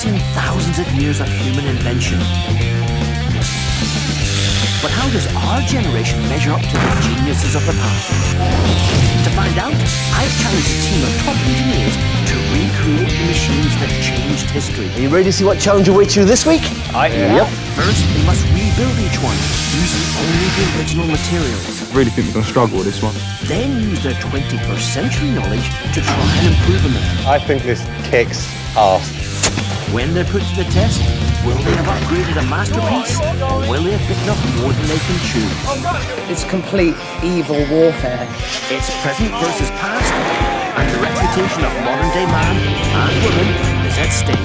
seen thousands of years of human invention. But how does our generation measure up to the geniuses of the past? To find out, I've challenged a team of top engineers to recreate the machines that changed history. Are you ready to see what challenge awaits you this week? Yep. First, they must rebuild each one, using only the original materials. I really think we're going to struggle with this one. Then use their 21st century knowledge to try and improve on them. I think this kicks ass. When they're put to the test, will they have upgraded a masterpiece, or will they have bitten off more than they can chew? It's complete evil warfare. It's present versus past, and the reputation of modern-day man and woman is at stake.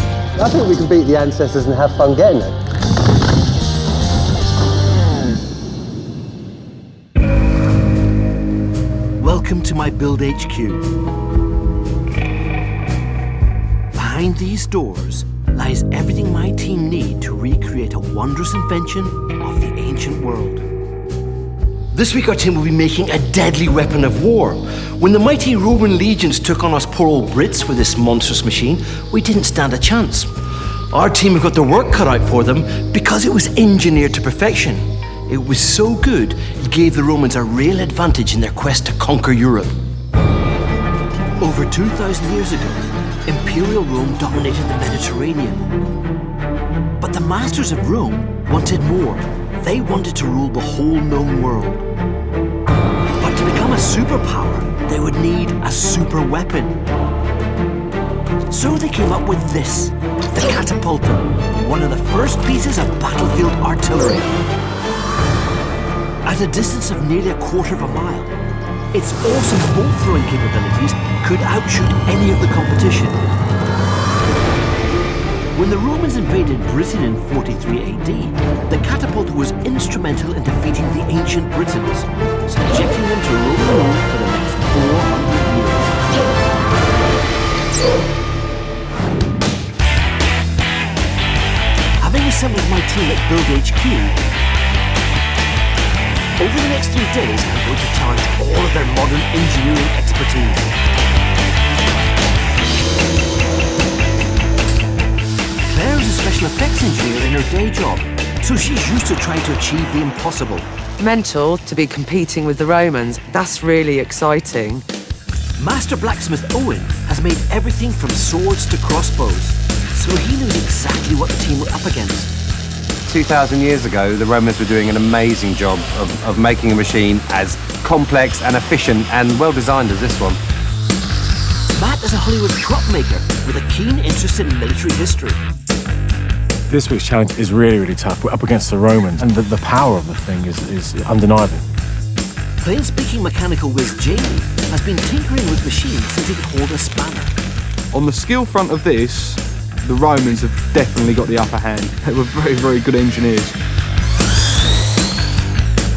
I think we can beat the ancestors and have fun getting there. Welcome to my Build HQ. Behind these doors lies everything my team need to recreate a wondrous invention of the ancient world. This week our team will be making a deadly weapon of war. When the mighty Roman legions took on us poor old Brits with this monstrous machine, we didn't stand a chance. Our team have got their work cut out for them because it was engineered to perfection. It was so good, it gave the Romans a real advantage in their quest to conquer Europe. Over 2,000 years ago, Imperial Rome dominated the Mediterranean. But the masters of Rome wanted more. They wanted to rule the whole known world. But to become a superpower, they would need a super weapon. So they came up with this, the catapulta, one of the first pieces of battlefield artillery. At a distance of nearly a quarter of a mile, its awesome bolt-throwing capabilities could outshoot any of the competition. When the Romans invaded Britain in 43 AD, the catapulta was instrumental in defeating the ancient Britons, subjecting them to Roman rule for the next 400 years. Having assembled my team at Build HQ, over the next 3 days, I'm going to challenge all of their modern engineering expertise. Claire's a special effects engineer in her day job, so she's used to trying to achieve the impossible. Mental to be competing with the Romans. That's really exciting. Master blacksmith Owen has made everything from swords to crossbows, so he knows exactly what the team were up against. 2,000 years ago, the Romans were doing an amazing job of making a machine as complex and efficient and well-designed as this one. Matt is a Hollywood prop maker with a keen interest in military history. This week's challenge is really, really tough. We're up against the Romans, and the power of the thing is undeniable. Plain-speaking mechanical whiz Jamie has been tinkering with machines since he could hold a spanner. On the skill front of this, the Romans have definitely got the upper hand. They were very, very good engineers.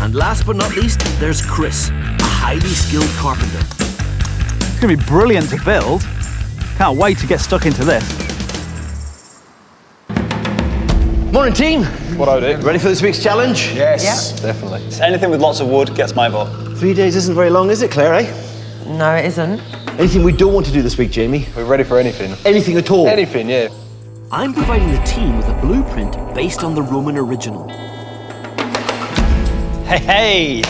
And last but not least, there's Chris, a highly skilled carpenter. It's going to be brilliant to build. Can't wait to get stuck into this. Morning, team. What I do? Ready for this week's challenge? Yes, definitely. Anything with lots of wood gets my vote. 3 days isn't very long, is it, Claire, eh? No, it isn't. Anything we don't want to do this week, Jamie? We're ready for anything. Anything at all? Anything, yeah. I'm providing the team with a blueprint based on the Roman original. Hey!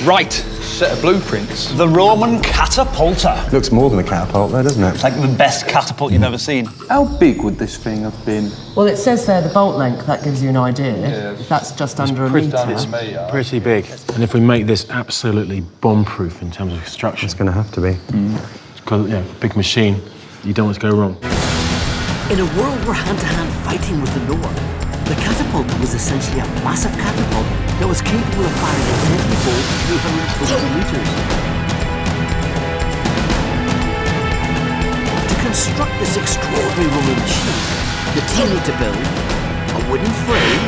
Right. Set of blueprints. The Roman catapulta. Looks more than a catapult though, doesn't it? It's like the best catapult you've ever seen. How big would this thing have been? Well, it says there the bolt length. That gives you an idea. That's just under a metre. Pretty big. And if we make this absolutely bomb-proof in terms of construction, It's going to have to be. because big machine, you don't want to go wrong. In a world where hand-to-hand fighting was the norm, the catapulta was essentially a massive catapult that was capable of firing a deadly bolt 350 meters. To construct this extraordinary Roman machine, the team need to build a wooden frame,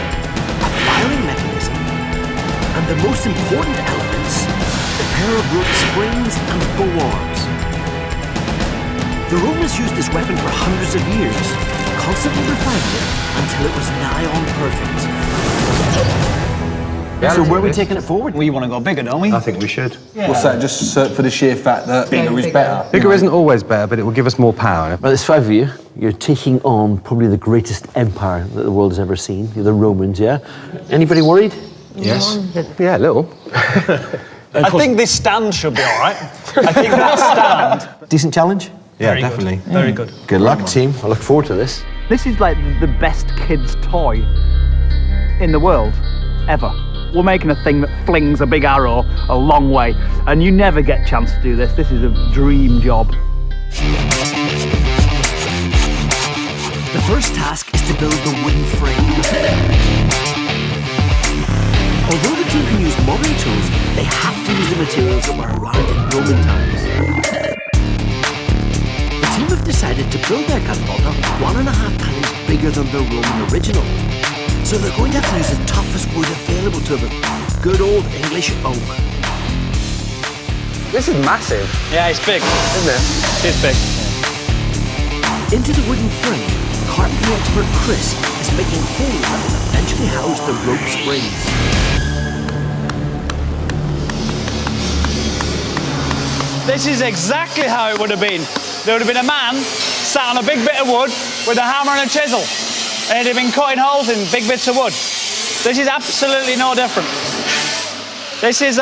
a firing mechanism, and the most important elements, a pair of rope springs and bow arms. The Romans used this weapon for hundreds of years, constantly refining it until it was nigh on perfect. So where are we taking it forward? We want to go bigger, don't we? I think we should. What's that? Just for the sheer fact that bigger is better. Bigger isn't always better, but it will give us more power. Well, there's 5 of you. You're taking on probably the greatest empire that the world has ever seen. You're the Romans, yeah? Anybody worried? Yes. Yeah, a little. I think this stand should be all right. I think that stand. Decent challenge? Yeah, Very definitely. Good. Very good. Good luck, team. I look forward to this. This is like the best kid's toy in the world, ever. We're making a thing that flings a big arrow a long way, and you never get a chance to do this. This is a dream job. The first task is to build the wooden frame. Although the team can use modern tools, they have to use the materials that were around in Roman times. The team have decided to build their catapulta 1.5 times bigger than the Roman original. So they're going to have to use the toughest wood available to them, good old English oak. This is massive, Yeah, it's big. isn't it? It's big. Into the wooden frame, carpentry expert Chris is making holes that will eventually house the rope springs. This is exactly how it would have been. There would have been a man sat on a big bit of wood with a hammer and a chisel, and he'd have been cutting holes in big bits of wood. This is absolutely no different. This is,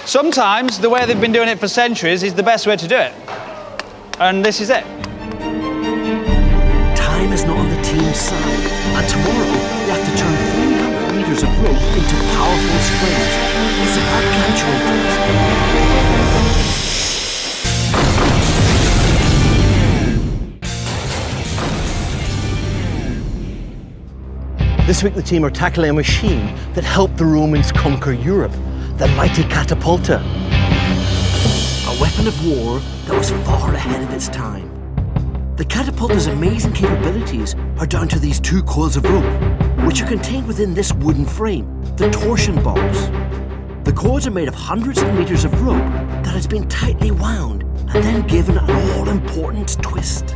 sometimes the way they've been doing it for centuries is the best way to do it. And this is it. Time is not on the team's side, and tomorrow they have to turn 300 meters of rope into powerful springs. It's a gargantuan task. This week the team are tackling a machine that helped the Romans conquer Europe, the mighty catapulta. A weapon of war that was far ahead of its time. The catapulta's amazing capabilities are down to these 2 coils of rope, which are contained within this wooden frame, the torsion box. The coils are made of hundreds of meters of rope that has been tightly wound and then given an all-important twist.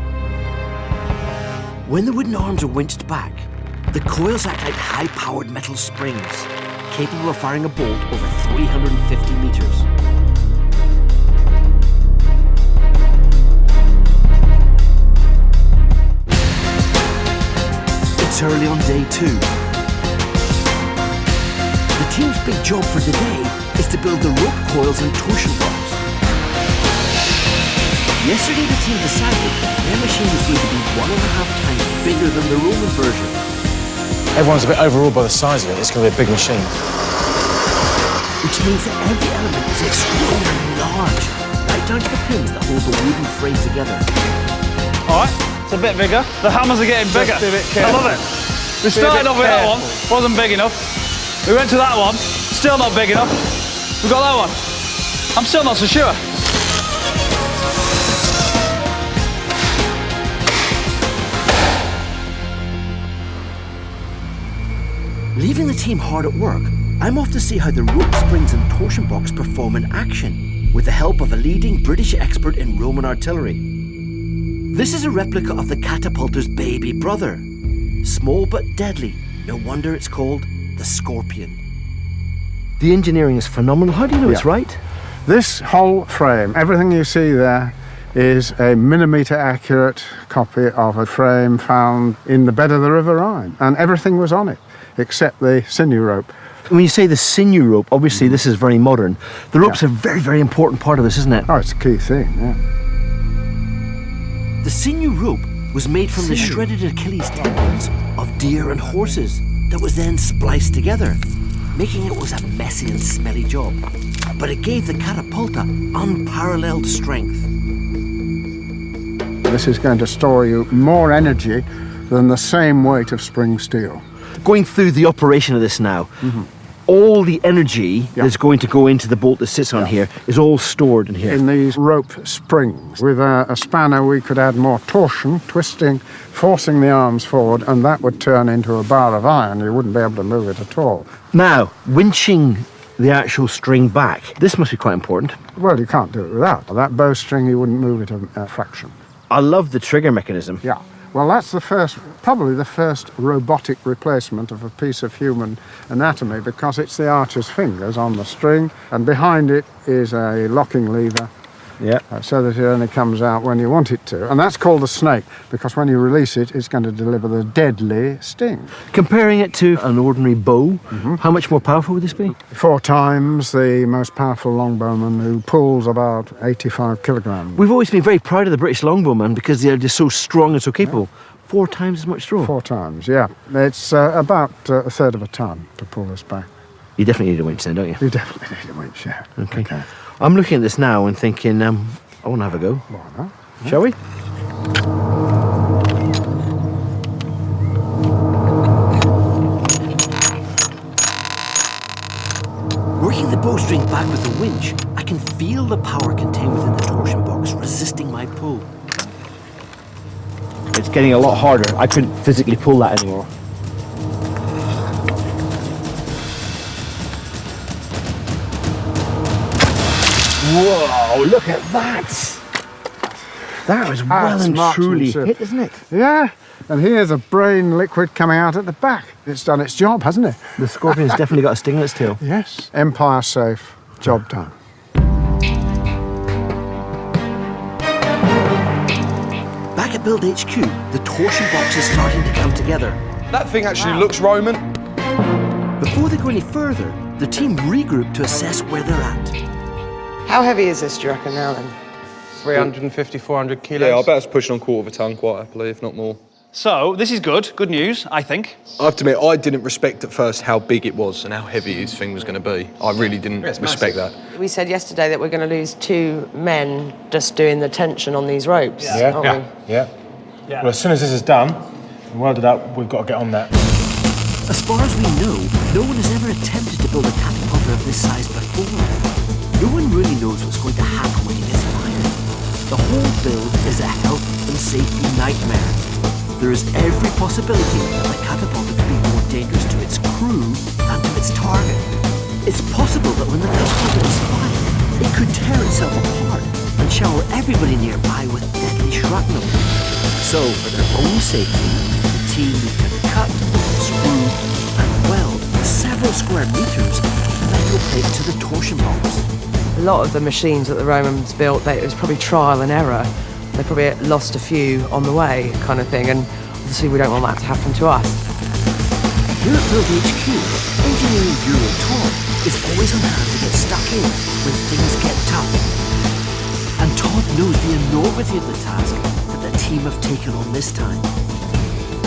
When the wooden arms are winched back, the coils act like high-powered metal springs, capable of firing a bolt over 350 meters. It's early on day 2. The team's big job for the day is to build the rope coils and torsion box. Yesterday the team decided their machine was going to be 1.5 times bigger than the Roman version. Everyone's a bit overawed by the size of it. It's going to be a big machine. Which means that every element is extraordinarily large, right down to the pins that hold the wooden frame together. All right, it's a bit bigger. The hammers are getting bigger. I love it. We started off with that one, wasn't big enough. We went to that one, still not big enough. We got that one. I'm still not so sure. Leaving the team hard at work, I'm off to see how the rope springs and torsion box perform in action, with the help of a leading British expert in Roman artillery. This is a replica of the catapulta's baby brother. Small but deadly, no wonder it's called the Scorpion. The engineering is phenomenal. How do you know it's right? This whole frame, everything you see there, is a millimetre accurate copy of a frame found in the bed of the River Rhine, and everything was on it except the sinew rope. When you say the sinew rope, obviously this is very modern. The rope's a very, very important part of this, isn't it? Oh, it's a key thing, yeah. The sinew rope was made from the shredded Achilles tendons of deer and horses that was then spliced together, making it was a messy and smelly job. But it gave the catapulta unparalleled strength. This is going to store you more energy than the same weight of spring steel. Going through the operation of this now, all the energy that's going to go into the bolt that sits on here is all stored in here. In these rope springs. With a spanner we could add more torsion, twisting, forcing the arms forward, and that would turn into a bar of iron. You wouldn't be able to move it at all. Now, winching the actual string back, this must be quite important. Well, you can't do it without. That bowstring, you wouldn't move it a fraction. I love the trigger mechanism. Yeah. Well, that's probably the first robotic replacement of a piece of human anatomy, because it's the archer's fingers on the string, and behind it is a locking lever. Yeah. So that it only comes out when you want it to. And that's called a snake, because when you release it, it's going to deliver the deadly sting. Comparing it to an ordinary bow, how much more powerful would this be? 4 times the most powerful longbowman, who pulls about 85 kilograms. We've always been very proud of the British longbowmen because they're just so strong and so capable. 4 times as much throw? 4 times, yeah. It's about a third of a ton to pull this back. You definitely need a winch then, don't you? You definitely need a winch, yeah. Okay. I'm looking at this now and thinking, I want to have a go. Why not? Shall we? Working the bowstring back with the winch, I can feel the power contained within the torsion box resisting my pull. It's getting a lot harder. I couldn't physically pull that anymore. Whoa, look at that! That was well and truly hit, isn't it? Yeah, and here's a brain liquid coming out at the back. It's done its job, hasn't it? The scorpion's definitely got a sting in its tail. Yes. Empire safe. Job done. Back at Build HQ, the torsion box is starting to come together. That thing actually looks Roman. Before they go any further, the team regroup to assess where they're at. How heavy is this, do you reckon, now then? 350, 400 kilos. Yeah, I bet it's pushing on quarter of a ton quite happily, if not more. So, this is good news, I think. I have to admit, I didn't respect at first how big it was and how heavy this thing was going to be. I really didn't respect that. We said yesterday that we're going to lose 2 men just doing the tension on these ropes, aren't we? Yeah. Well, as soon as this is done and welded up, we've got to get on that. As far as we know, no one has ever attempted to build a catapulta of this size before. No one really knows what's going to happen when it gets fired. The whole build is a health and safety nightmare. There is every possibility that the catapulta could be more dangerous to its crew than to its target. It's possible that when the catapulta is fired, it could tear itself apart and shower everybody nearby with deadly shrapnel. So, for their own safety, the team need to cut, screw, and weld several square meters of metal plate to the torsion box. A lot of the machines that the Romans built, it was probably trial and error. They probably lost a few on the way, kind of thing, and obviously we don't want that to happen to us. Here at Build HQ, engineering bureau Todd is always on hand to get stuck in when things get tough. And Todd knows the enormity of the task that the team have taken on this time.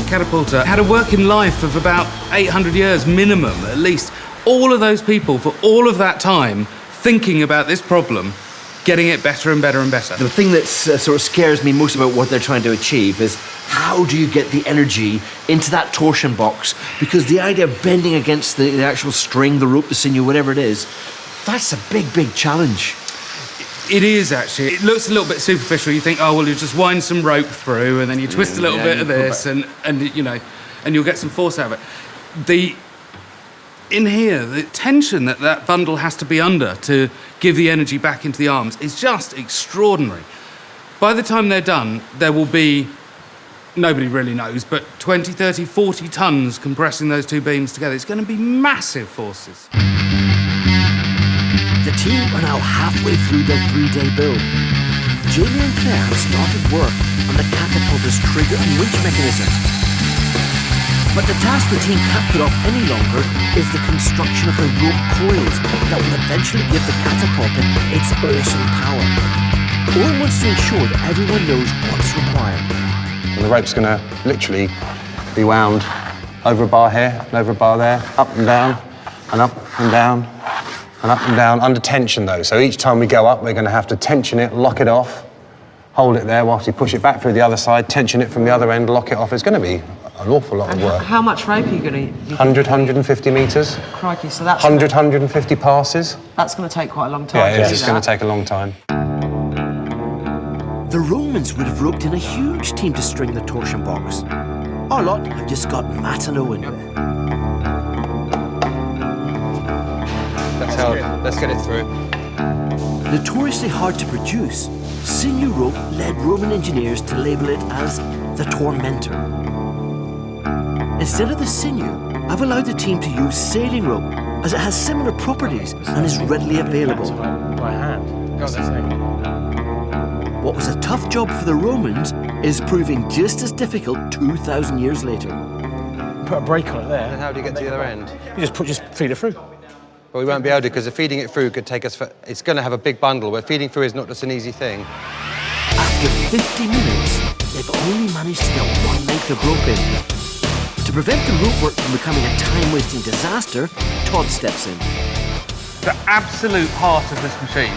Catapulta had a working life of about 800 years minimum, at least. All of those people, for all of that time, thinking about this problem, getting it better and better and better. The thing that sort of scares me most about what they're trying to achieve is how do you get the energy into that torsion box? Because the idea of bending against the actual string, the rope, the sinew, whatever it is, that's a big, big challenge. It is, actually. It looks a little bit superficial. You think, oh, well, you just wind some rope through and then you twist a little bit of this and you know, and you'll get some force out of it. In here, the tension that bundle has to be under to give the energy back into the arms is just extraordinary. By the time they're done, there will be, nobody really knows, but 20, 30, 40 tons compressing those 2 beams together. It's going to be massive forces. The team are now halfway through their 3-day build. Jamie and Claire have started work on the catapulta's trigger and winch mechanism. But the task the team can't put off any longer is the construction of the rope coils that will eventually give the catapulta its awesome power. Owen wants to ensure that everyone knows what's required. And the rope's going to literally be wound over a bar here, and over a bar there, up and down, and up and down, and up and down, under tension though. So each time we go up, we're going to have to tension it, lock it off, hold it there whilst we push it back through the other side, tension it from the other end, lock it off. It's going to be an awful lot of work. How much rope are you going to use? 100, 150 metres. Crikey, so that's... 100, 150 passes. That's going to take quite a long time Yeah, to do it's going to take a long time. The Romans would have roped in a huge team to string the torsion box. Our lot have just got Matt and Owen. Let's get it through. Notoriously hard to produce, sinew rope led Roman engineers to label it as the tormentor. Instead of the sinew, I've allowed the team to use sailing rope as it has similar properties and is readily available. By hand. Got this thing. What was a tough job for the Romans is proving just as difficult 2,000 years later. Put a brake on it there. And how do you get to the other end? You just feed it through. Well, we won't be able to, because feeding it through could take us for... It's going to have a big bundle, where feeding through is not just an easy thing. After 50 minutes, they've only managed to get one length of rope in. To prevent the rope work from becoming a time-wasting disaster, Todd steps in. The absolute heart of this machine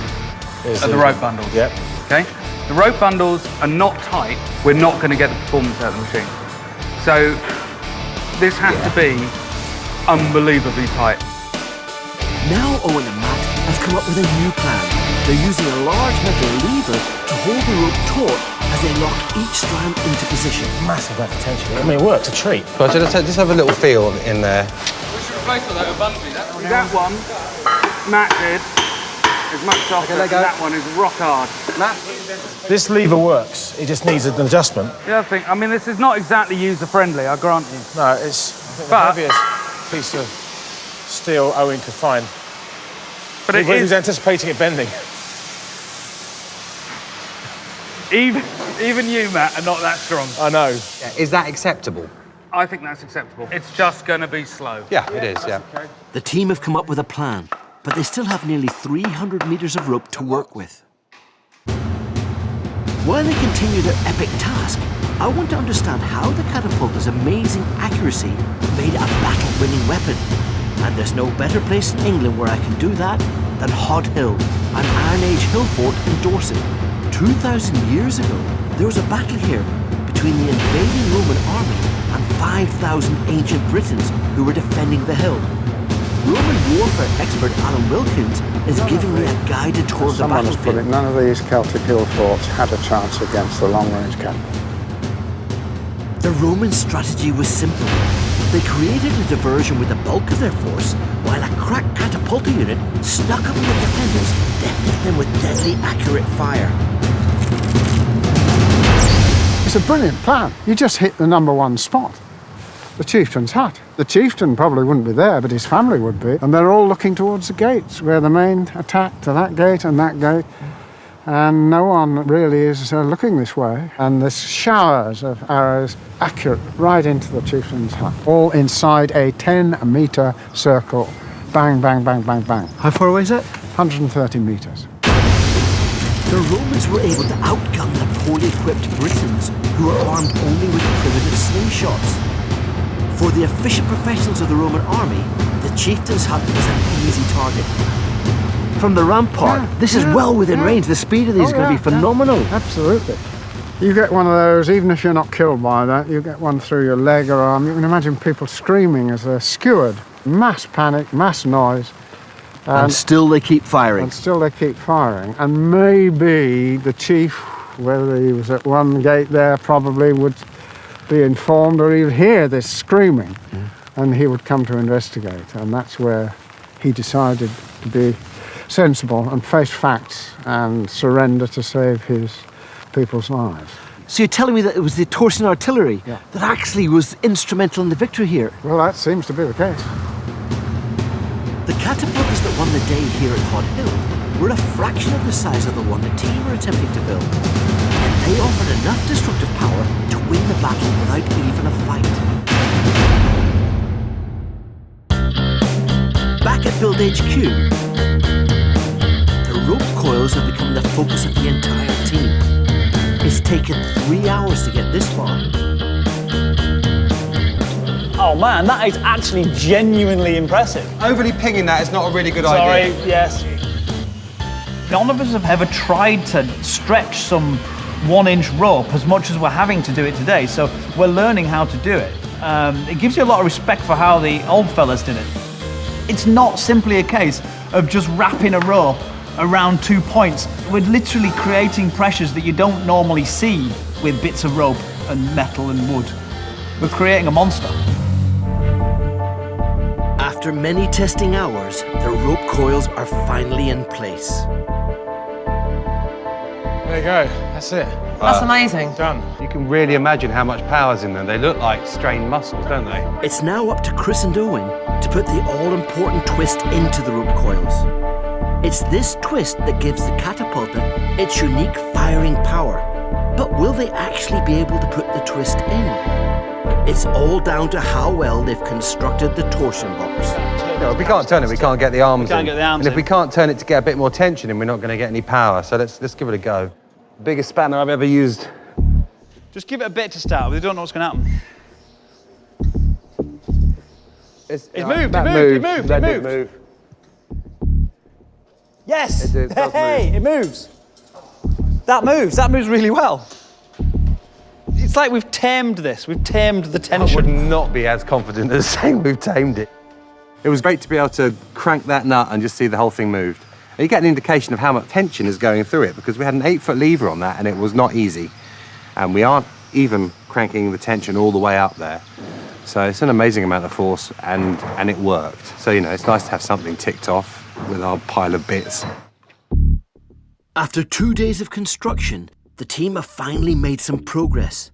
are the rope bundles. Yep. Okay? The rope bundles are not tight, we're not going to get the performance out of the machine. So this has to be unbelievably tight. Now Owen and Matt have come up with a new plan. They're using a large metal lever to hold the rope taut as they lock each strand into position. Massive amount of tension. I mean, it works a treat. Well, just have a little feel in there. We should replace all that with bungee. That one, Matt did, is much softer, and that one is rock hard. Matt? This lever works. It just needs an adjustment. The other thing, I mean, this is not exactly user-friendly, I grant you. No, it's the heaviest piece of steel Owen could find. But he was anticipating it bending. Even you, Matt, are not that strong. I know. Yeah, is that acceptable? I think that's acceptable. It's just going to be slow. Yeah, it is, yeah. Okay. The team have come up with a plan, but they still have nearly 300 metres of rope to work with. While they continue their epic task, I want to understand how the catapulta's amazing accuracy made it a battle-winning weapon. And there's no better place in England where I can do that than Hod Hill, an Iron Age hill fort in Dorset. 2,000 years ago, there was a battle here between the invading Roman army and 5,000 ancient Britons who were defending the hill. Roman warfare expert Alan Wilkins is giving me a guided tour of the Someone has put battlefield. it, none of these Celtic hill forts had a chance against the long-range catapult. The Roman strategy was simple. They created a diversion with the bulk of their force, while a crack catapulta unit snuck up on the defenders, deafening them with deadly accurate fire. It's a brilliant plan. You just hit the #1 spot, the chieftain's hut. The chieftain probably wouldn't be there, but his family would be, and they're all looking towards the gates, where the main attack to that gate and that gate, and no one really is looking this way. And there's showers of arrows accurate right into the chieftain's hut, all inside a 10-metre circle. Bang, bang, bang, bang, bang. How far away is it? 130 metres. The Romans were able to outgun the poorly equipped Britons, who were armed only with primitive slingshots. For the efficient professionals of the Roman army, the chieftain's hut was an easy target. From the rampart, this is well within range. The speed of these is going to be phenomenal. Absolutely. You get one of those, even if you're not killed by that, you get one through your leg or arm. You can imagine people screaming as they're skewered. Mass panic, mass noise. And still they keep firing. And still they keep firing. And maybe the chief, whether he was at one gate there, probably would be informed, or he would hear this screaming, and he would come to investigate. And that's where he decided to be sensible and face facts and surrender to save his people's lives. So you're telling me that it was the torsion artillery that actually was instrumental in the victory here? Well, that seems to be the case. The catapultas that won the day here at Hod Hill were a fraction of the size of the one the team were attempting to build. And they offered enough destructive power to win the battle without even a fight. Back at Build HQ, the rope coils have become the focus of the entire team. It's taken 3 hours to get this far. Oh man, that is actually genuinely impressive. Overly pinging that is not a really good Sorry, idea. yes. None of us have ever tried to stretch some 1-inch rope as much as we're having to do it today, so we're learning how to do it. It gives you a lot of respect for how the old fellas did it. It's not simply a case of just wrapping a rope around 2 points. We're literally creating pressures that you don't normally see with bits of rope and metal and wood. We're creating a monster. After After many testing hours, the rope coils are finally in place. There you go. That's it. That's amazing. Done. You can really imagine how much power's in them. They look like strained muscles, don't they? It's now up to Chris and Owen to put the all-important twist into the rope coils. It's this twist that gives the catapulta its unique firing power. But will they actually be able to put the twist in? It's all down to how well they've constructed the torsion box. No, if we can't turn it, we can't get the arms in. Can't get the arms and if in. we can't turn it to get a bit more tension in, we're not going to get any power. So let's give it a go. Biggest spanner I've ever used. Just give it a bit to start with. We don't know what's going to happen. It moved, that it moved, it moved, Let it it move. Yes! It does Hey, it moves. That moves really well. It's like we've tamed this. We've tamed the I tension. would not be as confident as saying we've tamed it. It was great to be able to crank that nut and just see the whole thing moved. And you get an indication of how much tension is going through it because we had an 8-foot lever on that and it was not easy. And we aren't even cranking the tension all the way up there. So it's an amazing amount of force and it worked. So, you know, it's nice to have something ticked off with our pile of bits. After 2 days of construction, the team have finally made some progress.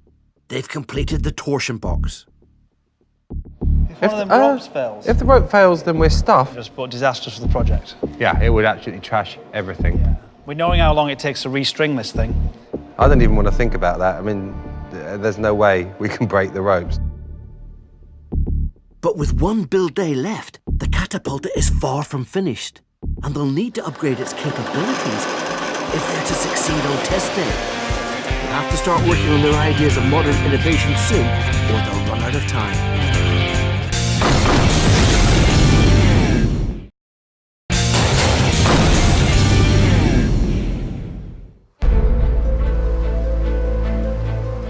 They've completed the torsion box. If one of them ropes fails, If the rope fails, then we're stuffed. just put disastrous for the project. Yeah, it would absolutely trash everything. Yeah. We're knowing how long it takes to restring this thing. I don't even want to think about that. I mean, there's no way we can break the ropes. But with one build day left, the catapulta is far from finished, and they'll need to upgrade its capabilities if they're to succeed on test day. They'll have to start working on their ideas of modern innovation soon, or they'll run out of time.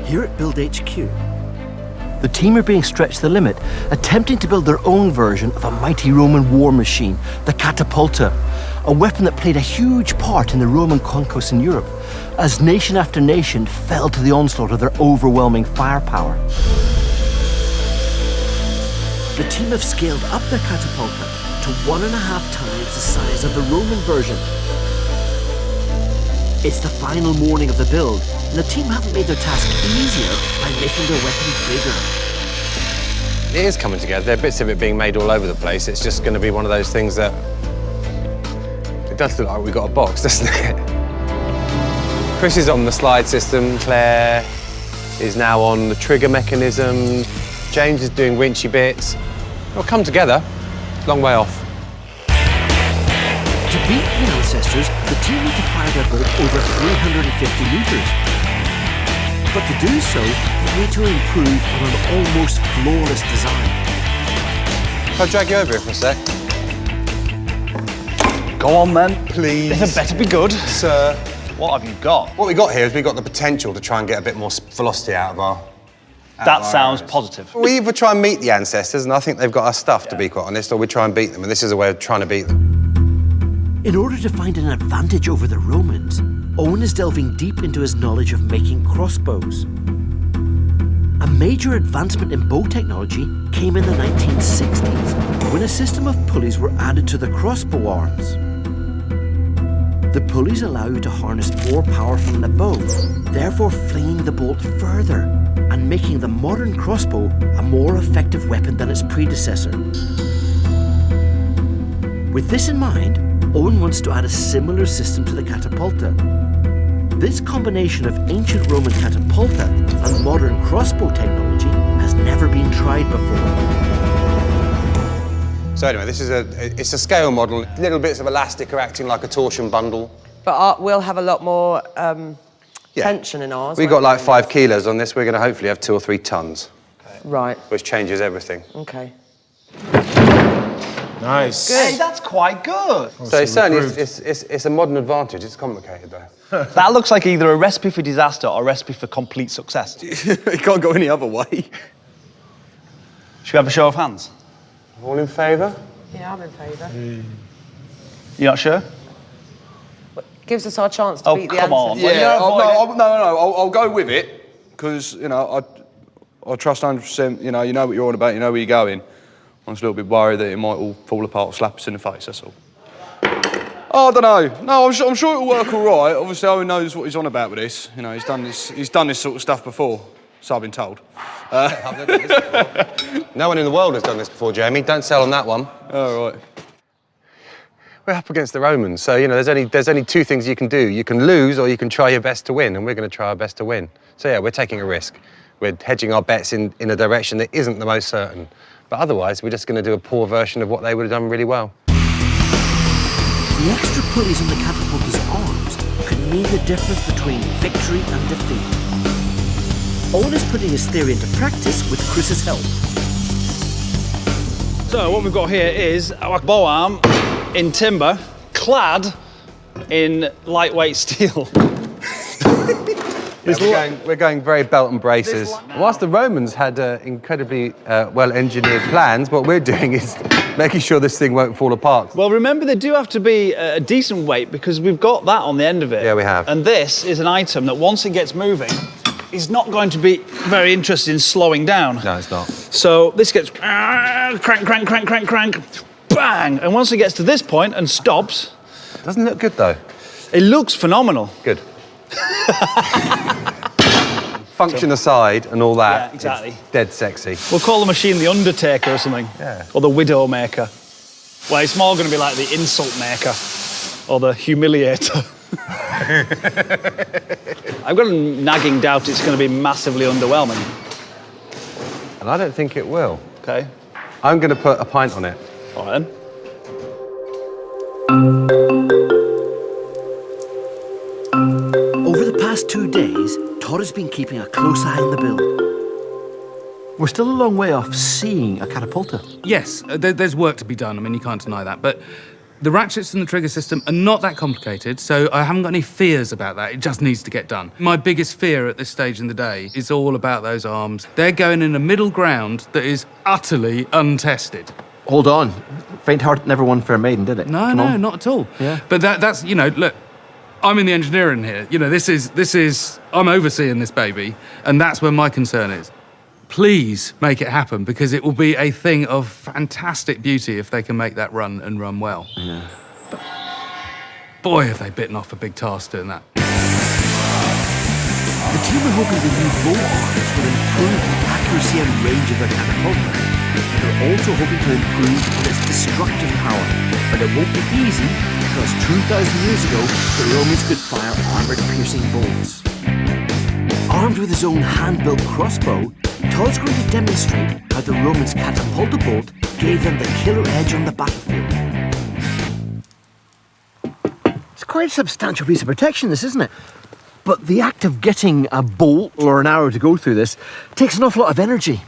Here at Build HQ, the team are being stretched to the limit, attempting to build their own version of a mighty Roman war machine, the catapulta, a weapon that played a huge part in the Roman conquest in Europe, as nation after nation fell to the onslaught of their overwhelming firepower. The team have scaled up their catapulta to 1.5 times the size of the Roman version. It's the final morning of the build, and the team haven't made their task easier by making their weapon bigger. It is coming together. There are bits of it being made all over the place. It's just going to be one of those things that... It does look like we've got a box, doesn't it? Chris is on the slide system. Claire is now on the trigger mechanism. James is doing winchy bits. It'll come together. Long way off. To beat the ancestors, the team need to fire their boat over 350 metres. But to do so, they need to improve on an almost flawless design. Can I drag you over here for a sec? Go on, then. Please. This better be good. Sir. What have you got? What we got here is we got the potential to try and get a bit more velocity out of our... That sounds positive. We either try and meet the ancestors, and I think they've got our stuff, to be quite honest, or we try and beat them, and this is a way of trying to beat them. In order to find an advantage over the Romans, Owen is delving deep into his knowledge of making crossbows. A major advancement in bow technology came in the 1960s, when a system of pulleys were added to the crossbow arms. The pulleys allow you to harness more power from the bow, therefore flinging the bolt further and making the modern crossbow a more effective weapon than its predecessor. With this in mind, Owen wants to add a similar system to the catapulta. This combination of ancient Roman catapulta and modern crossbow technology has never been tried before. So anyway, this is it's a scale model. Little bits of elastic are acting like a torsion bundle. But we'll have a lot more tension in ours. We got like 5 kilos on this. We're going to hopefully have 2 or 3 tons. Okay. Right. Which changes everything. Okay. Nice. Good. Hey, that's quite good. So it's certainly it's a modern advantage. It's complicated though. That looks like either a recipe for disaster or a recipe for complete success. It can't go any other way. Should we have a show of hands? All in favour? Yeah, I'm in favour. You're not sure? Gives us our chance to beat the come on. ancestors. Yeah, Well, I'll go with it because you know I trust 100%. You know what you're on about. You know where you're going. I'm just a little bit worried that it might all fall apart or slap us in the face, that's all. Oh, I don't know. No, I'm sure it'll work all right. Obviously, Owen knows what he's on about with this. You know, he's done this sort of stuff before, so I've been told. No one in the world has done this before, Jamie. Don't sell on that one. Oh, right. We're up against the Romans, so, you know, there's only two things you can do. You can lose or you can try your best to win, and we're going to try our best to win. So, yeah, we're taking a risk. We're hedging our bets in a direction that isn't the most certain. But otherwise, we're just going to do a poor version of what they would have done really well. The extra pulleys on the catapulta's arms could mean the difference between victory and defeat. Owen is putting his theory into practice with Chris's help. So what we've got here is our bow arm in timber, clad in lightweight steel. We're going very belt and braces. Whilst the Romans had incredibly well-engineered plans, what we're doing is making sure this thing won't fall apart. Well, remember, they do have to be a decent weight because we've got that on the end of it. Yeah, we have. And this is an item that once it gets moving, is not going to be very interested in slowing down. No, it's not. So this gets crank, crank, crank, crank, crank, bang. And once it gets to this point and stops... Doesn't look good, though. It looks phenomenal. Good. Function aside and all that, yeah, exactly. It's dead sexy. We'll call the machine the Undertaker or something. Yeah. Or the Widow Maker. Well, it's more going to be like the Insult Maker or the Humiliator. I've got a nagging doubt it's going to be massively underwhelming. And I don't think it will. Okay. I'm going to put a pint on it. All right, then. Over the past 2 days, Todd has been keeping a close eye on the build. We're still a long way off seeing a catapulta. Yes, there's work to be done. I mean, you can't deny that. But the ratchets and the trigger system are not that complicated, so I haven't got any fears about that. It just needs to get done. My biggest fear at this stage in the day is all about those arms. They're going in a middle ground that is utterly untested. Hold on. Faint heart never won fair maiden, did it? No, Come on. not at all. Yeah. But that's, you know, look, I'm in the engineering here. You know, this is, I'm overseeing this baby, and that's where my concern is. Please make it happen, because it will be a thing of fantastic beauty if they can make that run and run well. Yeah. But boy, have they bitten off a big task doing that. The team are hoping the new bow arms will improve the accuracy and range of their catapulta. They're also hoping to improve its destructive power. But it won't be easy, because 2,000 years ago, the Romans could fire armored-piercing bolts. Armed with his own hand-built crossbow, Todd's going to demonstrate how the Romans' catapulta bolt gave them the killer edge on the battlefield. It's quite a substantial piece of protection, this, isn't it? But the act of getting a bolt or an arrow to go through this takes an awful lot of energy.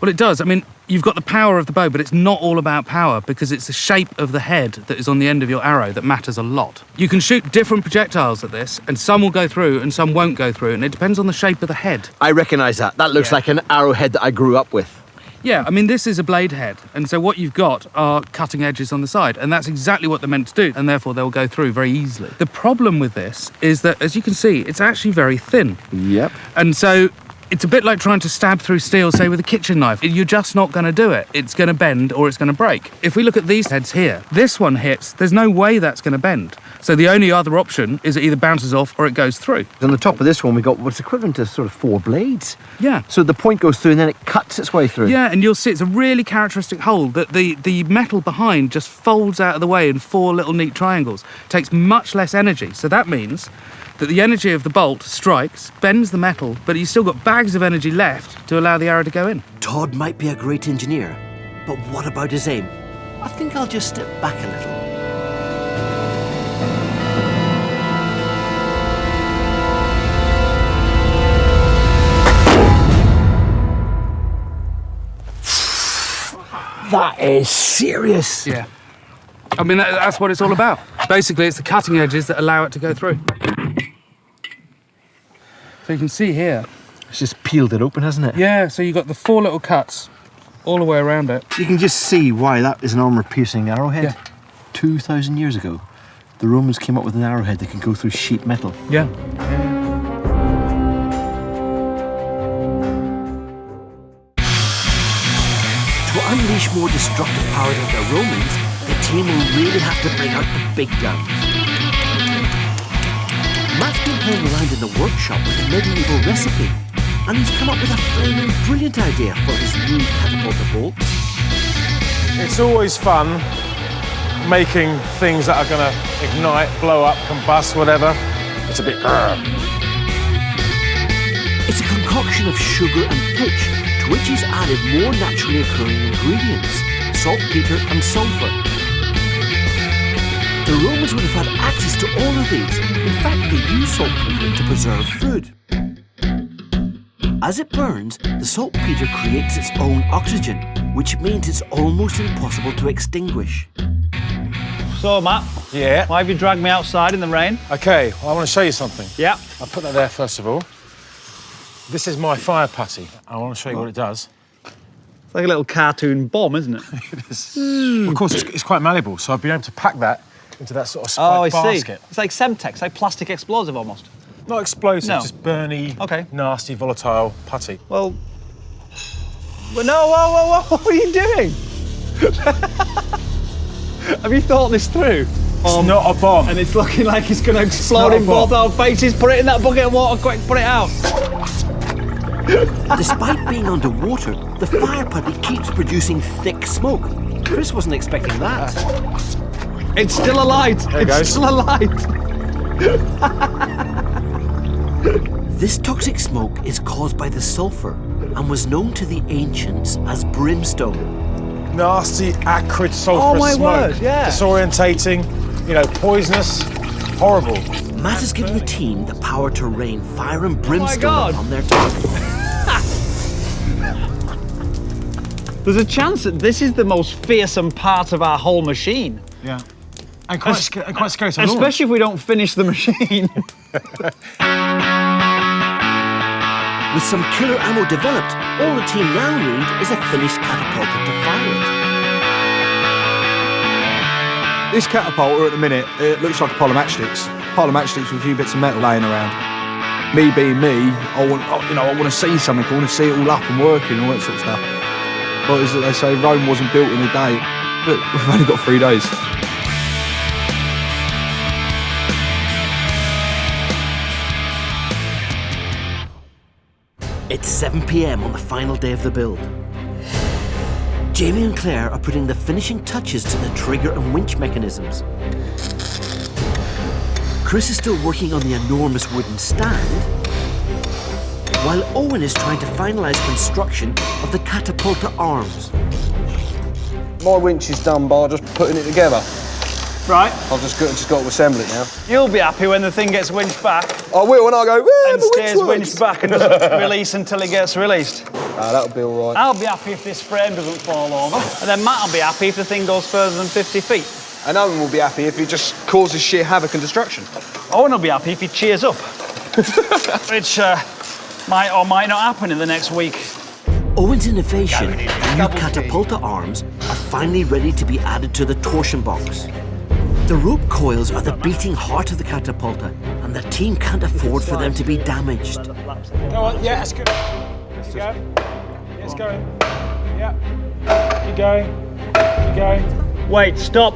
Well, it does. I mean, you've got the power of the bow, but it's not all about power, because it's the shape of the head that is on the end of your arrow that matters a lot. You can shoot different projectiles at this, and some will go through and some won't go through, and it depends on the shape of the head. I recognise that. That looks like an arrowhead that I grew up with. Yeah, I mean, this is a blade head, and so what you've got are cutting edges on the side, and that's exactly what they're meant to do, and therefore they'll go through very easily. The problem with this is that, as you can see, it's actually very thin. Yep. And so it's a bit like trying to stab through steel, say, with a kitchen knife. You're just not going to do it. It's going to bend or it's going to break. If we look at these heads here, this one hits, there's no way that's going to bend. So the only other option is it either bounces off or it goes through. On the top of this one, we got what's equivalent to sort of 4 blades. Yeah. So the point goes through and then it cuts its way through. Yeah, and you'll see it's a really characteristic hole that the metal behind just folds out of the way in 4 little neat triangles. It takes much less energy. So that means that the energy of the bolt strikes, bends the metal, but you've still got bags of energy left to allow the arrow to go in. Todd might be a great engineer, but what about his aim? I think I'll just step back a little. That is serious. Yeah. I mean, that's what it's all about. Basically, it's the cutting edges that allow it to go through. So you can see here. It's just peeled it open, hasn't it? Yeah, so you've got the 4 little cuts all the way around it. You can just see why that is an armour-piercing arrowhead. Yeah. 2,000 years ago, the Romans came up with an arrowhead that could go through sheet metal. Yeah. To unleash unleash more destructive power than the Romans, the team will really have to bring out the big guns. Matt's been playing around in the workshop with a medieval recipe, and he's come up with a flaming brilliant idea for his new catapulta bolt. It's always fun making things that are going to ignite, blow up, combust, whatever. It's a bit... It's a concoction of sugar and pitch, to which he's added more naturally occurring ingredients, saltpeter and sulphur. The Romans would have had access to all of these. In fact, they used saltpeter to preserve food. As it burns, the saltpeter creates its own oxygen, which means it's almost impossible to extinguish. So, Matt. Yeah? Why have you dragged me outside in the rain? OK, well, I want to show you something. Yeah. I'll put that there first of all. This is my fire putty. I want to show you what it does. It's like a little cartoon bomb, isn't it? It is. Well, of course, it's quite malleable, so I've been able to pack that into that sort of spiked basket. It's like Semtex, like plastic explosive almost. Not explosive, No. just burny, Okay. nasty, volatile putty. Well, no, whoa, what are you doing? Have you thought this through? It's not a bomb. And it's looking like it's going to explode not a in both bomb. our faces. Put it in that bucket of water, quick, put it out. Despite being underwater, the fire putty keeps producing thick smoke. Chris wasn't expecting that. It's still alight. There it It's goes. still alight. This toxic smoke is caused by the sulphur and was known to the ancients as brimstone. Nasty, acrid, sulphurous Oh, my smoke. word, yeah. Disorientating, you know, poisonous, horrible. Matt has given the team the power to rain fire and brimstone God. upon their target. There's a chance that this is the most fearsome part of our whole machine. Yeah. And quite scary to launch. Especially if we don't finish the machine. With some killer ammo developed, all the team now need is a finished catapulta to fire it. This catapulta at the minute, it looks like a pile of matchsticks. Pile of matchsticks with a few bits of metal laying around. Me being me, I want to see something. I want to see it all up and working, all that sort of stuff. But as they say, Rome wasn't built in a day. But we've only got 3 days. It's 7 p.m. on the final day of the build. Jamie and Claire are putting the finishing touches to the trigger and winch mechanisms. Chris is still working on the enormous wooden stand, while Owen is trying to finalise construction of the catapulta arms. My winch is done by just putting it together. Right. I've just got to assemble it now. You'll be happy when the thing gets winched back I will, and I go, and stays winched back and doesn't release until it gets released. That'll be all right. I'll be happy if this frame doesn't fall over. And then Matt will be happy if the thing goes further than 50 feet. And Owen will be happy if he just causes sheer havoc and destruction. Owen will be happy if he cheers up. Which might or might not happen in the next week. Owen's innovation, the new catapulta arms, are finally ready to be added to the torsion box. The rope coils are the beating heart of the catapulta, and the team can't afford for them to be damaged. Go on, yeah, that's good. Let's go. Yeah, it's going. Yeah. Keep going. Keep going. Wait, stop.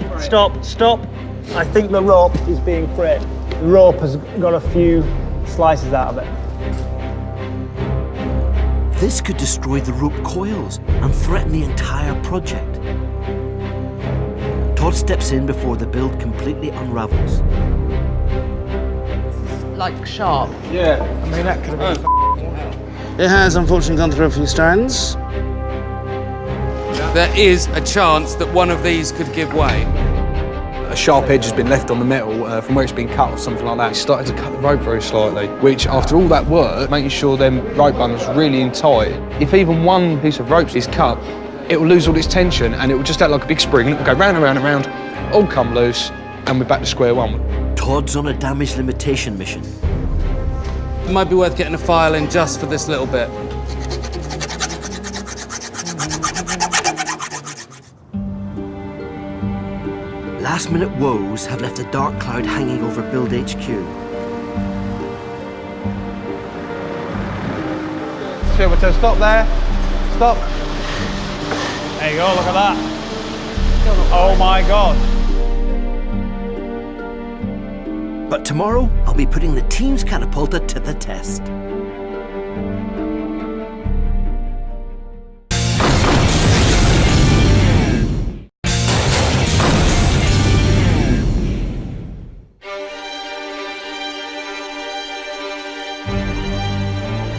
I think the rope is being frayed. The rope has got a few slices out of it. This could destroy the rope coils and threaten the entire project. Todd steps in before the build completely unravels. Like sharp. Yeah, I mean, that could have been... It has unfortunately gone through a few strands. There is a chance that one of these could give way. A sharp edge has been left on the metal from where it's been cut or something like that. He started to cut the rope very slightly, which after all that work, making sure them rope bundles really in tight, if even one piece of rope is cut, it will lose all its tension and it will just act like a big spring and it will go round and round and round, all come loose, and we're back to square one. Todd's on a damage limitation mission. It might be worth getting a file in just for this little bit. Last-minute woes have left a dark cloud hanging over Build HQ. Silverton, stop there. Stop. There you go, look at that. Oh my God. But tomorrow, I'll be putting the team's catapulta to the test.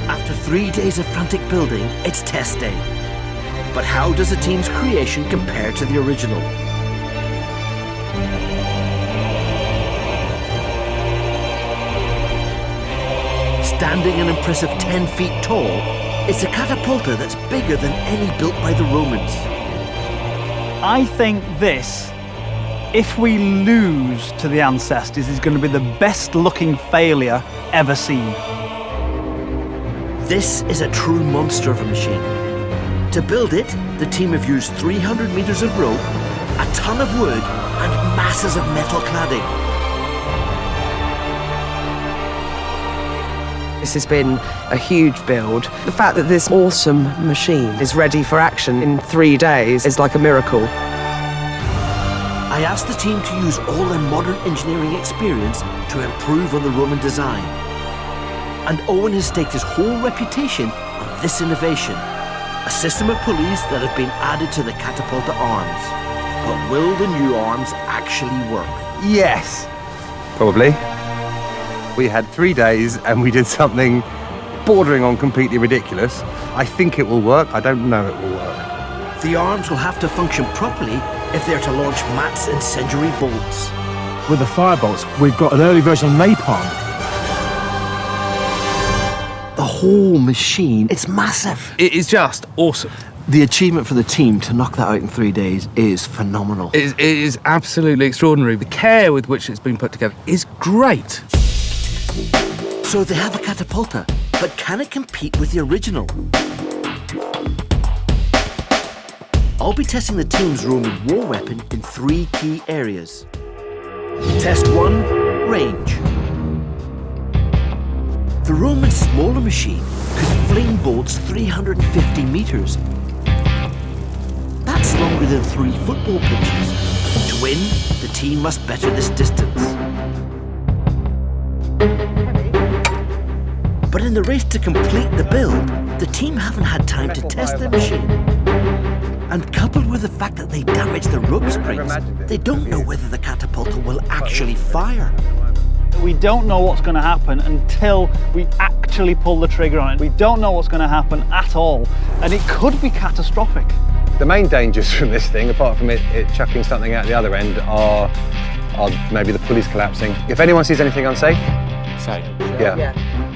After 3 days of frantic building, it's test day. But how does the team's creation compare to the original? Standing an impressive 10 feet tall, it's a catapulta that's bigger than any built by the Romans. I think this, if we lose to the ancestors, is going to be the best looking failure ever seen. This is a true monster of a machine. To build it, the team have used 300 meters of rope, a ton of wood, and masses of metal cladding. This has been a huge build. The fact that this awesome machine is ready for action in 3 days is like a miracle. I asked the team to use all their modern engineering experience to improve on the Roman design. And Owen has staked his whole reputation on this innovation, a system of pulleys that have been added to the catapulta arms. But will the new arms actually work? Yes. Probably. We had 3 days and we did something bordering on completely ridiculous. I think it will work. I don't know it will work. The arms will have to function properly if they're to launch Matt's incendiary bolts. With the firebolts, we've got an early version of napalm. The whole machine, it's massive. It is just awesome. The achievement for the team to knock that out in 3 days is phenomenal. It is absolutely extraordinary. The care with which it's been put together is great. So they have a catapulta, but can it compete with the original? I'll be testing the team's Roman war weapon in 3 key areas. Test 1, range. The Roman smaller machine could fling bolts 350 meters. That's longer than 3 football pitches. To win, the team must better this distance. But in the race to complete the build, the team haven't had time to test their machine. And coupled with the fact that they damaged the rope springs, they don't know whether the catapulta will actually fire. We don't know what's going to happen until we actually pull the trigger on it. We don't know what's going to happen at all, and it could be catastrophic. The main dangers from this thing, apart from it chucking something out the other end, are maybe the pulleys collapsing. If anyone sees anything unsafe, Say. yeah.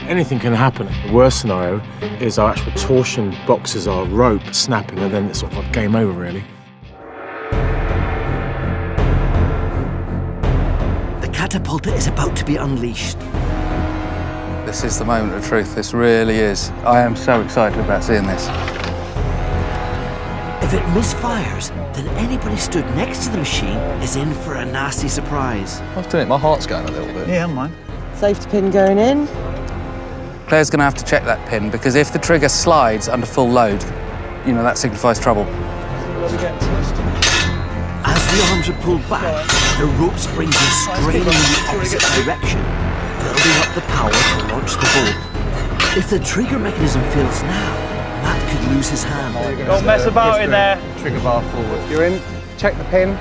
Anything can happen. The worst scenario is our actual torsion boxes, our rope snapping, and then it's sort of like game over, really. The catapulta is about to be unleashed. This is the moment of truth. This really is. I am so excited about seeing this. If it misfires, then anybody stood next to the machine is in for a nasty surprise. I have to admit, my heart's going a little bit. Yeah, mine. Safety pin going in. Claire's going to have to check that pin because if the trigger slides under full load, you know, that signifies trouble. As the arms are pulled back, the rope springs are straining in the opposite direction, building up the power to launch the bolt. If the trigger mechanism fails now, Matt could lose his hand. Don't mess about in there. Trigger bar forward. You're in. Check the pin.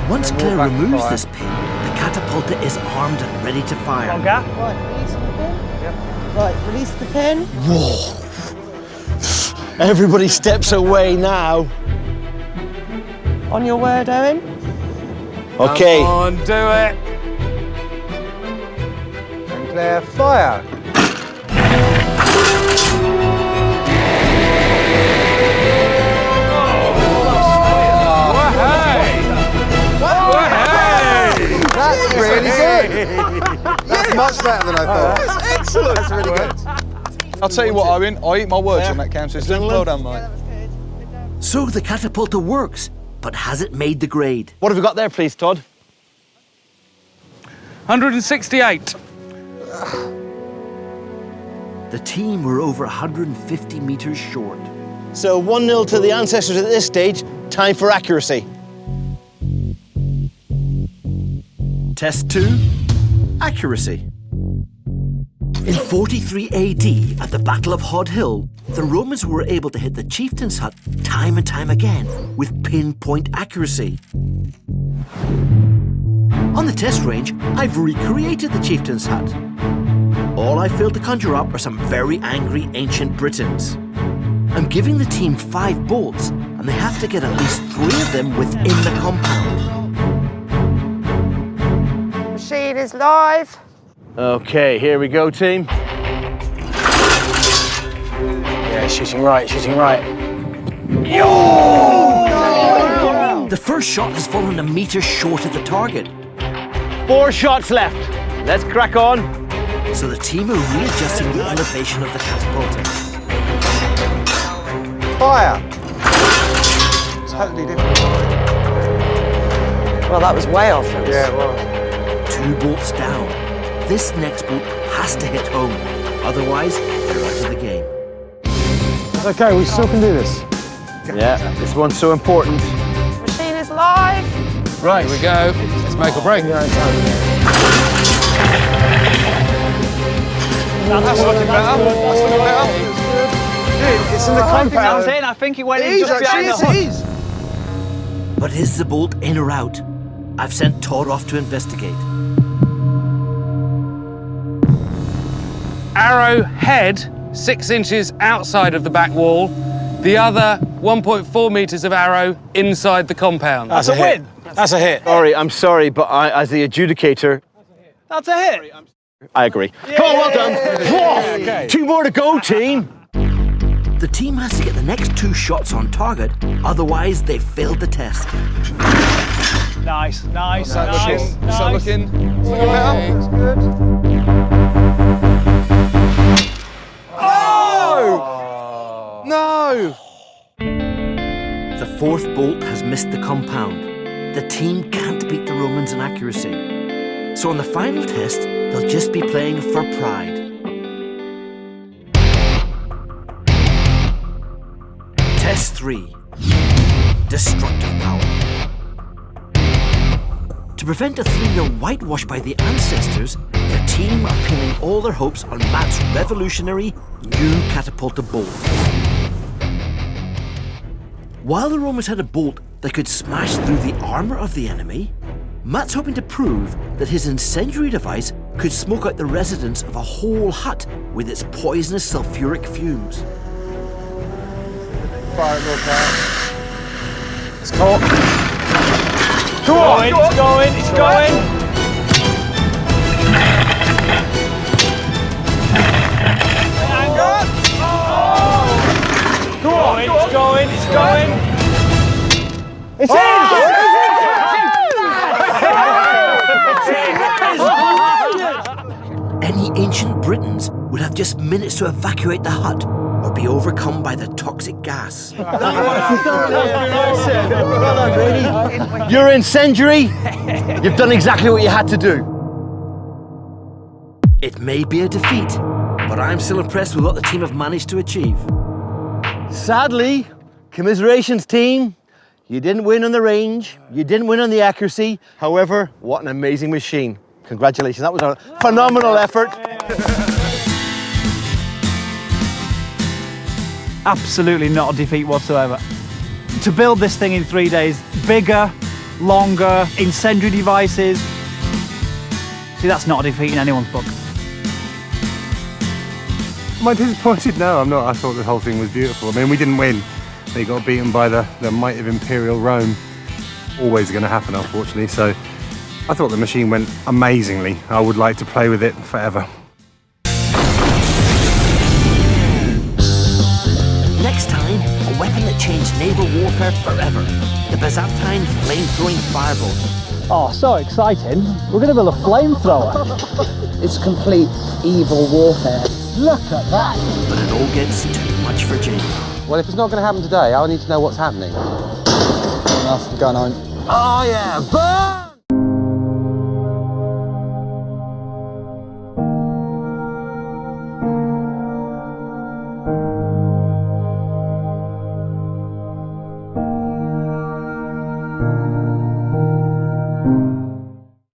Once Claire removes this pin, the catapulta is armed and ready to fire. Come on, Gav. Right, release the pin. Yep. Right, release the pin. Whoa! Everybody steps away now. On your word, Owen. Okay. Come on, do it. And Claire, fire. That's really good. That's much better than I thought. That's excellent. That's really good. I'll tell you what, Owen, I eat my words on that cam system. Well done, mate. So the catapulta works, but has it made the grade? What have we got there, please, Todd? 168. The team were over 150 meters short. So 1-0 to the ancestors at this stage. Time for accuracy. Test 2, accuracy. In 43 AD, at the Battle of Hod Hill, the Romans were able to hit the chieftain's hut time and time again with pinpoint accuracy. On the test range, I've recreated the chieftain's hut. All I failed to conjure up are some very angry ancient Britons. I'm giving the team 5 bolts, and they have to get at least 3 of them within the compound. Machine is live. Okay, here we go, team. Yeah, shooting right, shooting right. The first shot has fallen a metre short of the target. 4 shots left. Let's crack on. So the team are readjusting the elevation of the catapulta. Fire. Totally different. Well, that was way off. Yeah, it was. 2 bolts down. This next bolt has to hit home. Otherwise, they're out of the game. Okay, we still can do this. Yeah, this one's so important. Machine is live. Right, here we go. Let's make or break. That's looking better. That's looking better. It's in the compound. I think it went in just behind the hut. But is the bolt in or out? I've sent Tor off to investigate. Arrow head 6 inches outside of the back wall. The other 1.4 metres of arrow inside the compound. That's a hit. That's a hit. Sorry, I'm sorry, but as the adjudicator, That's a hit. I agree. Come on, well done. Okay. 2 more to go, team. The team has to get the next 2 shots on target, otherwise they've failed the test. Nice, nice, What's that nice. looking? What's that looking? It's looking better. That's good. Oh! No! The 4th bolt has missed the compound. The team can't beat the Romans in accuracy. So on the final test, they'll just be playing for pride. Test 3. Destructive power. To prevent a 3-0 whitewash by the ancestors, the team are pinning all their hopes on Matt's revolutionary new catapulta bolt. While the Romans had a bolt that could smash through the armour of the enemy, Matt's hoping to prove that his incendiary device could smoke out the residents of a whole hut with its poisonous sulfuric fumes. Fire it real fast. It's caught. Come on, it's going, it's going. Come on, it's going, it's going. It's in! Any ancient Britons would have just minutes to evacuate the hut or be overcome by the toxic gas. You're incendiary. You've done exactly what you had to do. It may be a defeat, but I'm still impressed with what the team have managed to achieve. Sadly, commiserations, team. You didn't win on the range. You didn't win on the accuracy. However, what an amazing machine. Congratulations. That was a phenomenal effort. Absolutely not a defeat whatsoever. To build this thing in 3 days, bigger, longer, incendiary devices. See, that's not a defeat in anyone's book. Am I disappointed? No, I'm not. I thought the whole thing was beautiful. I mean, we didn't win. They got beaten by the might of Imperial Rome. Always going to happen, unfortunately. So I thought the machine went amazingly. I would like to play with it forever. Next time, a weapon that changed naval warfare forever. The Byzantine flame-throwing firebolt. Oh, so exciting. We're going to build a flamethrower. It's complete evil warfare. Look at that. But it all gets too much for Jamie. Well, if it's not going to happen today, I'll need to know what's happening. Going on. Oh, yeah. Burn!